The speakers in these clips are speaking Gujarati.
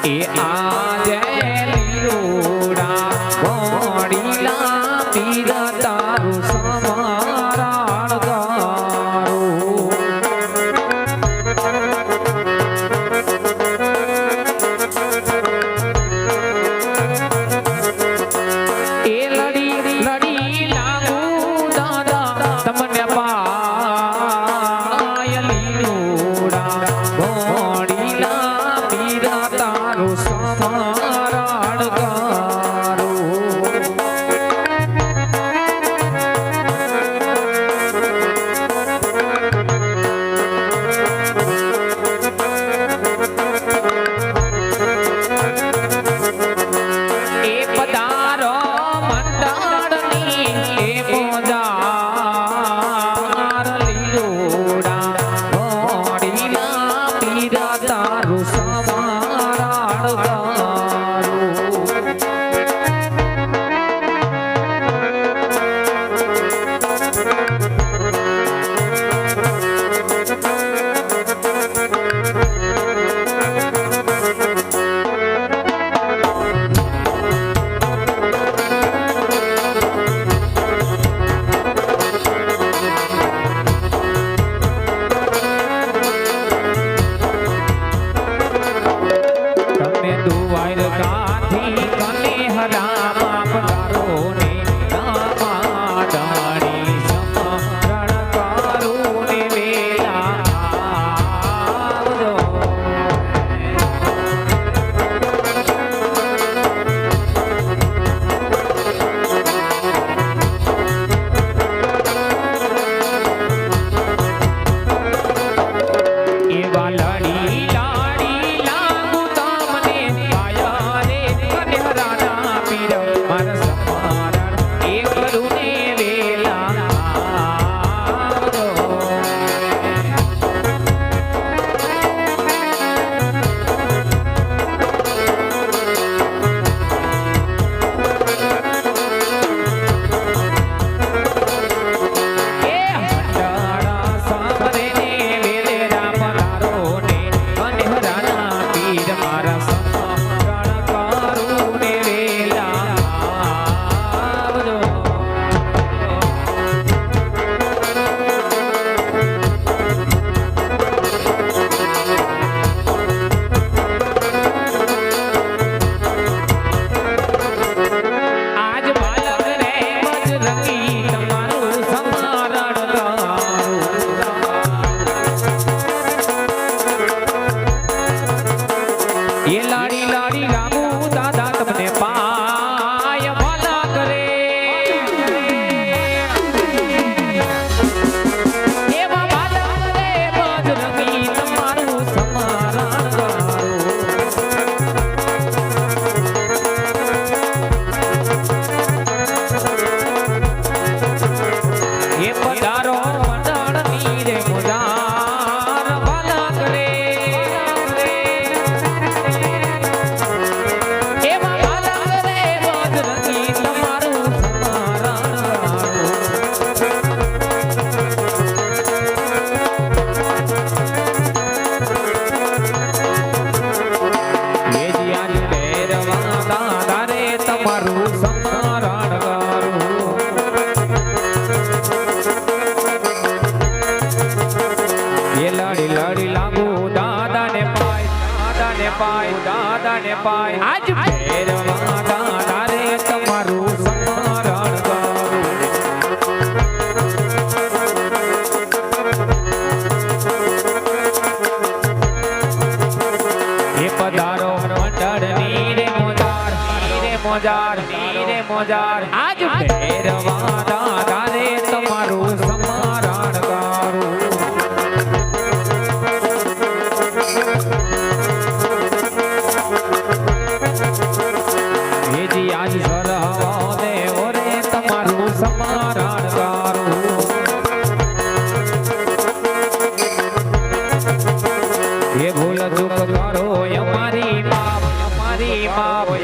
એ આજે લીલુડા ઘોડીલા પીર તારું સમારણ ગારું એ લડી લડી લાગુ દાદા તમને પાય લીલુડા ઘોડીલા પીર તારું સમારણ ગારું એ પધારો મંડળની એ મોજાર લીલુડા ઘોડીલા પીર તારું સમારણ ગારું તમે દુવાઈર કાથી કને હરામા પધારો ને નામા ડાણી સમરણ કારું ને વેલા આવજો એવા લડી લાડી લાગુ તમને પાયા રે કને હરાના પીર મારા સમારણ એ કરું ને વેલા આવજો એ હંડાળા સામરે ને વેલે રામ તારો ને કને હરાના પીર મારા સમારણ કારું ને વેલા આવજો આજ બાલક રે બજરંગી તમારું સમારણ ગારું એ લાડી લાડી લાગુ દાદા તમને પાય બાલક રે એવા બાલક રે બજરંગી તમારું સમારણ ગારું એ પધારો મંડળની રે મોજાર બાલક રે એવા બાલક રે બજરંગી તમારું સમારણ ગારું એ જ્યાં ભૈરવા દાદા રે તમારું સમારણ ગારું એ લડી લડી લાગુ દાદાને પાય આજ ભૈરવા દાદા રે તમારું સમારણ ગારું એ પધારો મંડળની રે મોજાર આજ ભૈરવા દાદા રે તમારું સમારણ ગારું જી આજ સરહવા દેવો રે તમારું સમારણ ગારું એ ભૂલ ચૂક કરો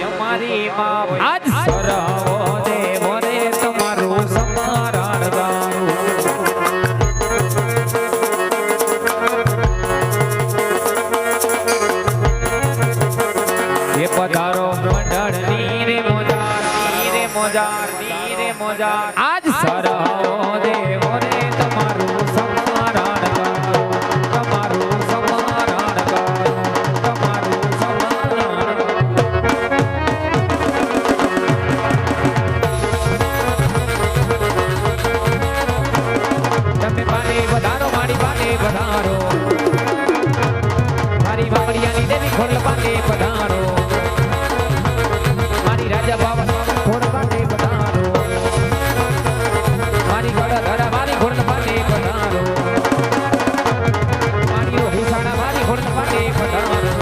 અમારી માફ આજ સરહવા દેવો રે તમારું સમારણ ગારું પધારો મંડળની રે મોજાર આજ સરો દેવો રે તમારું સમારણ કરો તમારું સમારણ કરો તમારું સમારણ તમે પાને વધારો મારી પાને વધારો મારી વામડિયાની દેવી ખોરલ પાને પધારો મારી રાજા બાવા ખોરલ પાને પધારો મારી ગળધરા મારી ખોરલ પાને પધારો મારી હુસાણા મારી ખોરલ પાને પધારો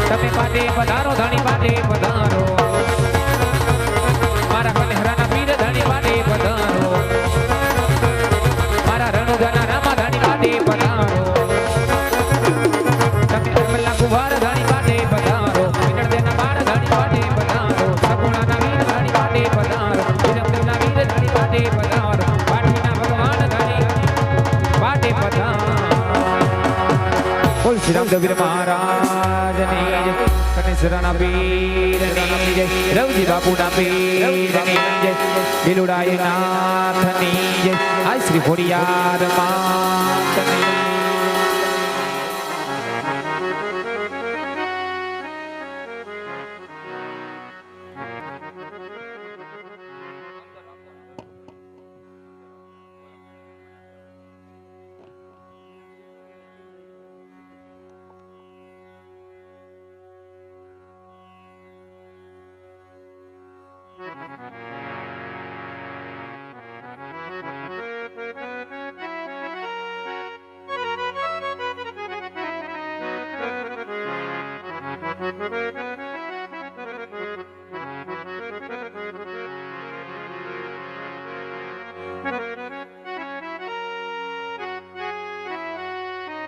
તમે પાને પધારો ધણી પાને પધારો મારા કનહરાના પીર ધણી પાને પધારો મારા રણુજાના રામા ધણી પાને પધારો તમે અમલા કુંભાર ધણી પાને પધારો વિનળદેના બાળ ધણી પાને પધારો સગુણાના વીર ધણી પાને પધારો વિરમદેવના વીર ધણી પાને પધારો પાઠીના ભગવાન ધણી પાને પધારો બોલ શ્રી રામદેવ મહારાજની જય કનેશ્વરના પીરની જય રવજી બાપુના પીરની જય બિલુડાઈ નાથની જય આ શ્રી ખોડિયાર માતની